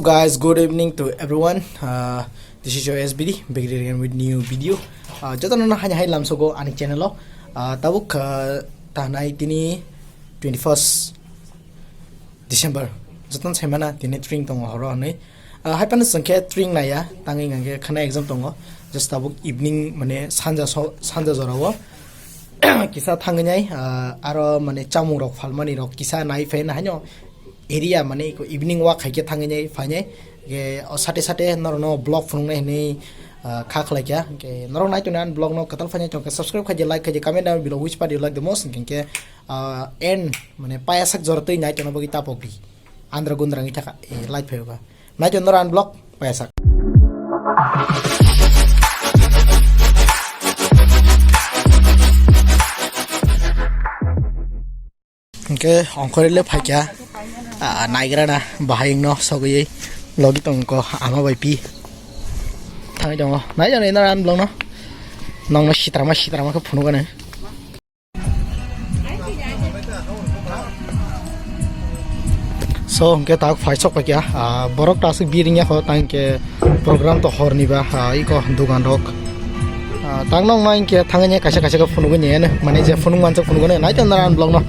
Guys, good evening to everyone. This is your SBD back again with new video. Jatan na hanya hai lamso go ani channel lo. Tabuk tahnai tini 21st December. Jatan semana tini tring tongo horo ani. Hai pan sangke tring na ya tangi ngange khana exam tongo. Just tabuk evening mane sanja zorawo. Kisa thangnyai aro mane chamung rok phalmani rok kisa nai fe na hanyo area mane ko evening walk haike thangnyai phane ge sate no blog phung nai ni khak la kya ke norong nai tunan blog no katal phane chong subscribe khaje like khaje comment down below which part you like the most ke end mane payasak jortoi nai tunan bagi tapokri andra gundrang ithaka like phega nai tunan ran blog payasak ke ongkorele phakya naigra na bahing no sogi logi tong ko ama bai pi thang jong nai jong na ran blong no nong no sitrama ko phunu gane so ke tak phai chok kya borok ta sik biring ya ho tang ke program to hor ni ba i ko dukan rok tang nong nai ke thangnya kasa ko phunu gane ne mane je phunu man chok phunu gane nai jong na ran blong no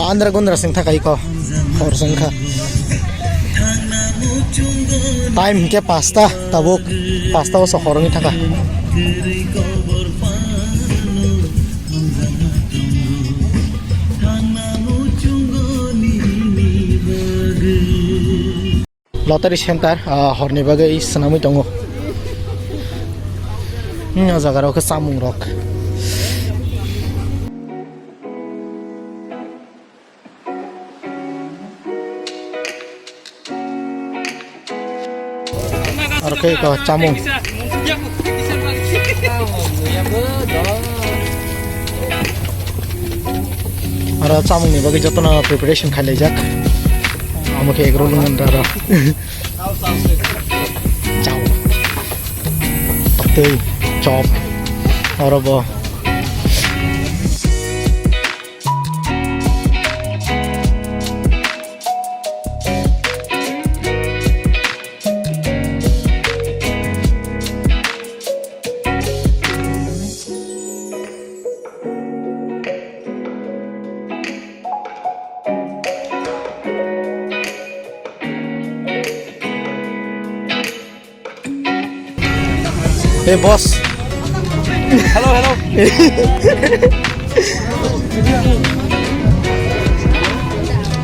andra gondra sing thakai ko hor sangkha time ke pasta tabuk pasta o sohorongi thaka lottery center horni bagai sanami tongo jagaro ke samung rok Oke, ko camung. Ara camung ni bagi jatona preparation khai lejak. Amake egg roll ngandara. Chow. Tapte chop. Arabo. Hey boss. Hello.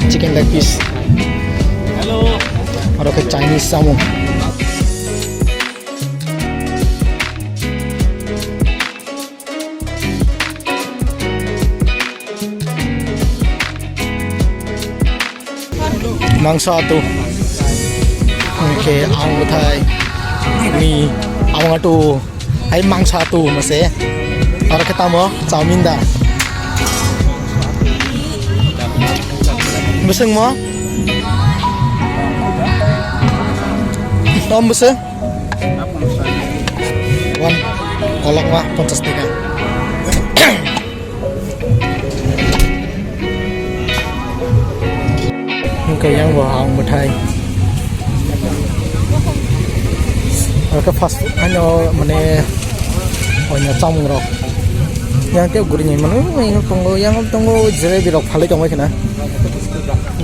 Chicken leg piece. Hello. Or okay, Chinese salmon. Mangsa tu. Okay, ang Thai. Ni awang atu ai mangsa tu mase ora kita mo chowmin da museng mo tom museng wan kolok mah 50 tiga cái yang vào hàng một thai cái fast food ano mane onya chamung rok yang te guri ni mane yang tongo jalebi rok phale tong khana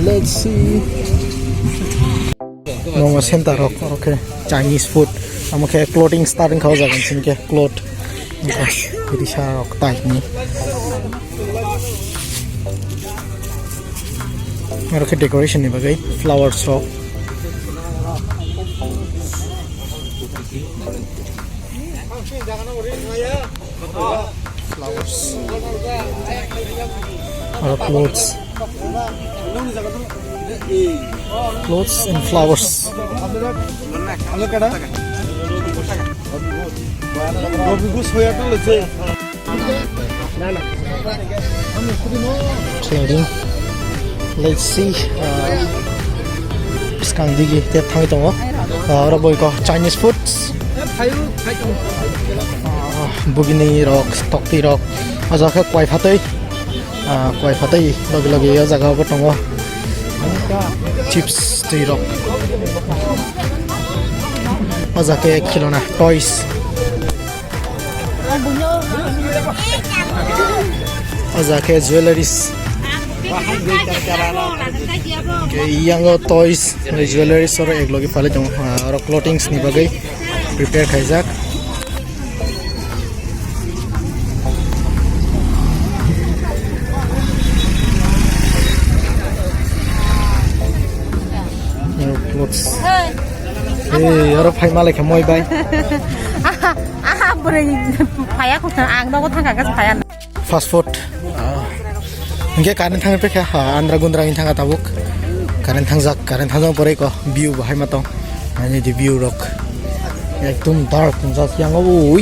let's see no center rok okay Chinese food amake clothing starting khau jagan sinke cloth ini sha rok tai ni rok decoration ni bagai flowers rok flowers or clothes and flowers trading let's see skang digi te thang tongo ora boy ko Chinese foods bugini rok tokti rok aja kha kwai phatai lagi jaga apa tongo chips tei rok मजा के खिलौना toys मजा के jewelleries yang toys jewelries और एक लोग फाले जो और clothings नी बगई prepare खाइजाक clothes यार फाइ माले के मोई बाय बोरै फाया को आं दंगो थांगागास फाया fast food Nggak karen thang pe kha andra gundra in thang tabuk karen thang pore ko view bahai matong ani di view rock ekdom dark jak yang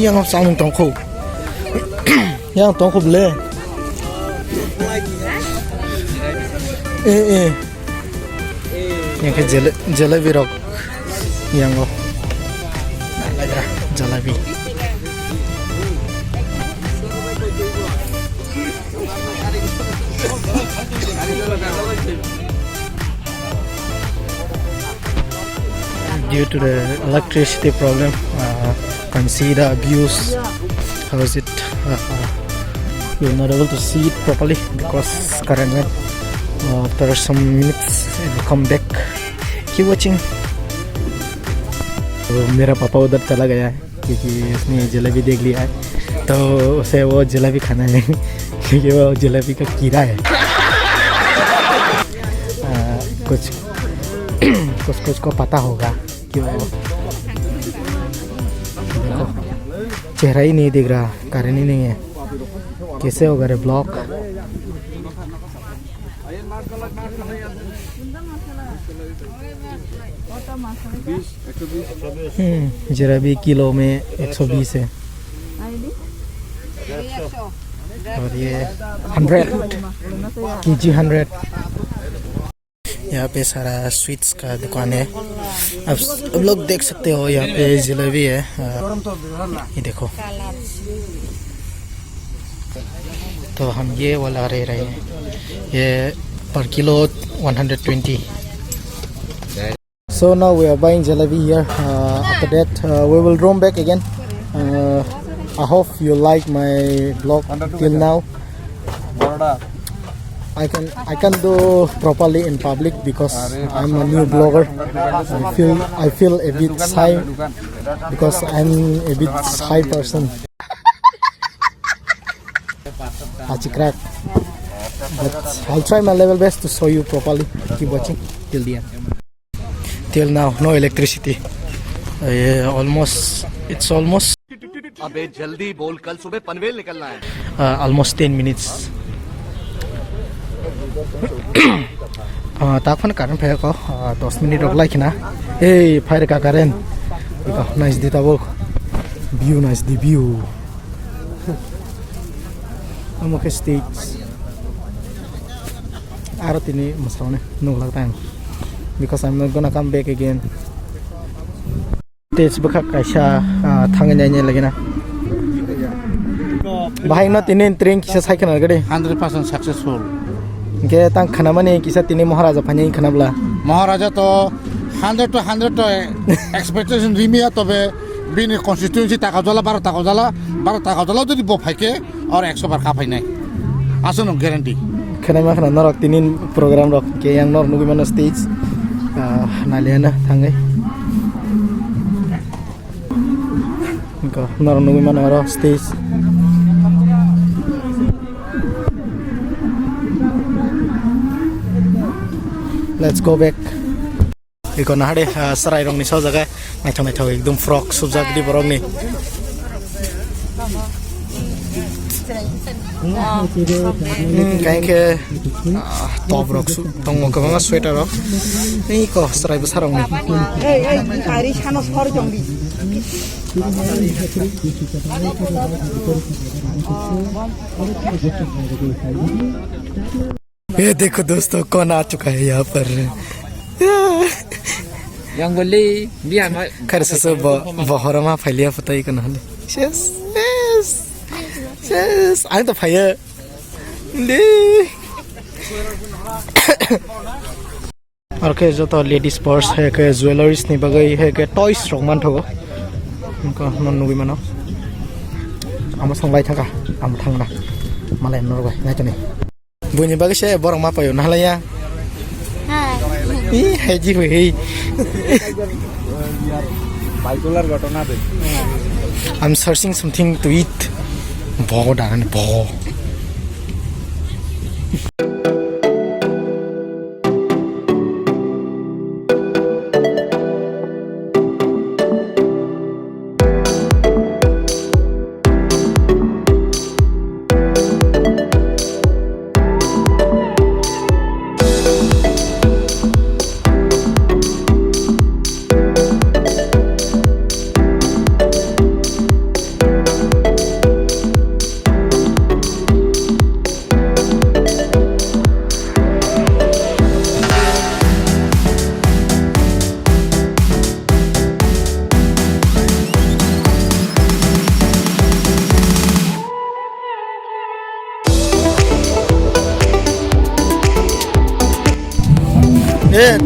yang sang tong kho yang tong kho ble yang ke jalebi rock yang jalebi Due to the electricity problem, can see the views. How is it? You're not able to see it properly because current went. After some minutes, it will come back. Keep watching. तो मेरा पापा उधर चला गया है क्योंकि उसने जलेबी देख लिया है तो उसे वो जलेबी खाना है क्योंकि वो जलेबी का कीड़ा है कुछ को पता होगा कि वो देखो चेहरा ही नहीं दिख रहा कारण ही नहीं है कैसे होगा रे ब्लॉक जलेबी किलो में 120 है और ये 100 केजी 100 यहाँ पे सारा स्वीट्स का दुकान है अब लोग देख सकते हो यहाँ पे जलेबी है ये देखो तो हम ये वाला ले रहे हैं ये per kilo 120 so now we are buying jalebi here after that we will roam back again I hope you like my vlog till now I can do properly in public because I'm a new blogger. I feel a bit shy because I'm a bit shy person. Crack. But I'll try my level best to show you properly. Keep watching till the end. Till now, no electricity. It's almost. अबे जल्दी बोल कल सुबह पनवेल निकलना है. Almost 10 minutes. ताकफन कारण फेर को 10 मिनट रोकलाई खिना ए फायर का कारण नाइस दी तबो व्यू नाइस दी व्यू अमुके स्टेज आरो तिनी मसराउने नो लगता है because I'm not gonna come back again stage बखा कैसा थांगे जाने लगे ना भाई न तिनी ट्रेन किसा साइकल गडे 100% सक्सेसफुल के तांग खाना माने किसा तिनी महाराजा फानि खानाब्ला महाराजा तो 100 to 100 तो एक्सपेक्टेशन रिमिया तबे बिनि कन्स्टिट्युएन्सी टाका जला 12 टाका जला जदि बफाइके और 100 बार खाफाइनाय आसन ग्यारेन्टी खाना मा खाना नरक तिनी प्रोग्राम रक के yang nor nugi mana stage naliana थांगे को नर nugi mana ro stage Let's go back. Iko na hade sarai rong ni so jaga naithau ekdom frog subjak di borong ni. Kain ke top rok su tong mo kabanga sweater rok. Ni ko sarai besar rong ni. Ari chano sor jongbi. ये देखो दोस्तों कौन आ चुका है यहाँ पर yang beli biar खैर से सब बहरमा फैलिया पता ही कौन है यस आए तो फैया ले আর কে যত লেডিস পার্স হে কে জুয়েলারিজ নি বাগৈ হে কে টয়স রকমান থাকো নন নুবি মানো আমরা সংলাই থাকা আমরা থাংনা মালাই নরবাই নাইতনি বুনি বাগৈ সে বরং মা পায়ো নালায়া ই হেজি হই বাইকুলার ঘটনা দে I'm searching something to eat. Bo dan bo.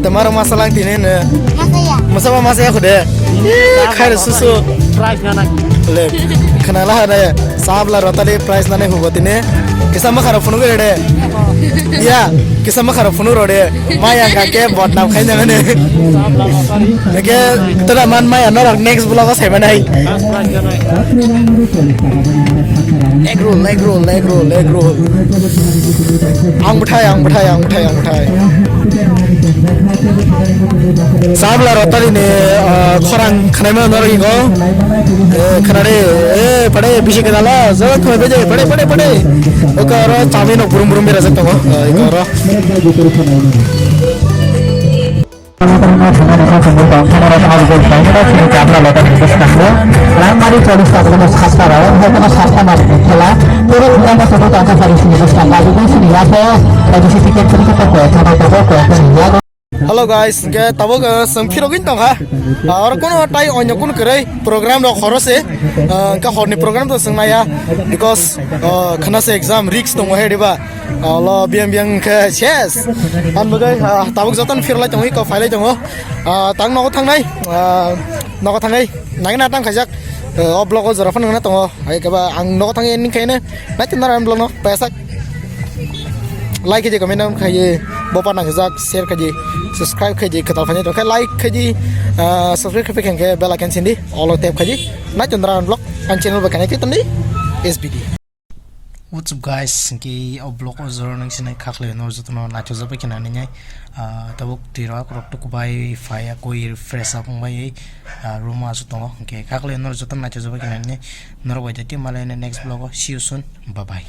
Tomorrow masalang tinin masaya masaya kude khair susu price na le khanala hana sabla rotale price nane hubotine kisama khara phunu gede ya kisama khara phunu rode maya ga ke botnam khai jangane ke tora man maya no next vlog se banai leg roll ang muthai sabla rotali ne khorang khanama nori go khanare pade bishi kadala zo khoi beje pade okaro chamino burum bera sakto go ikaro Hello guys, ke tabo ke sengphiro gin tong ha. Or kono tai onyo kun krai program ro khorose ka horni program to sengnaya because khana se exam risk tong he diba. Allah biang ke chess. An bagai tabo jotan phirla tong ko file tong tang no thang nai no thang nai nang na tang khajak oblog ko zara fan na tong ai ka ba ang no thang en kai na na tin na blog no paisa like je comment nam khai bopa na khajak share khaji subscribe khaji khatal phane to khai like khaji subscribe khape khang ke bell icon sindi all tap khaji na chandra vlog an channel ba kanai tandi SBD. What's up guys ki vlog ozor nang sinai khakle no jotno na choza ba kinani nyai tabuk tira krok to kubai faya koi fresh up bai room asu to ke khakle no jotno na choza ba kinani nor ba jati malai next vlog see you soon bye bye.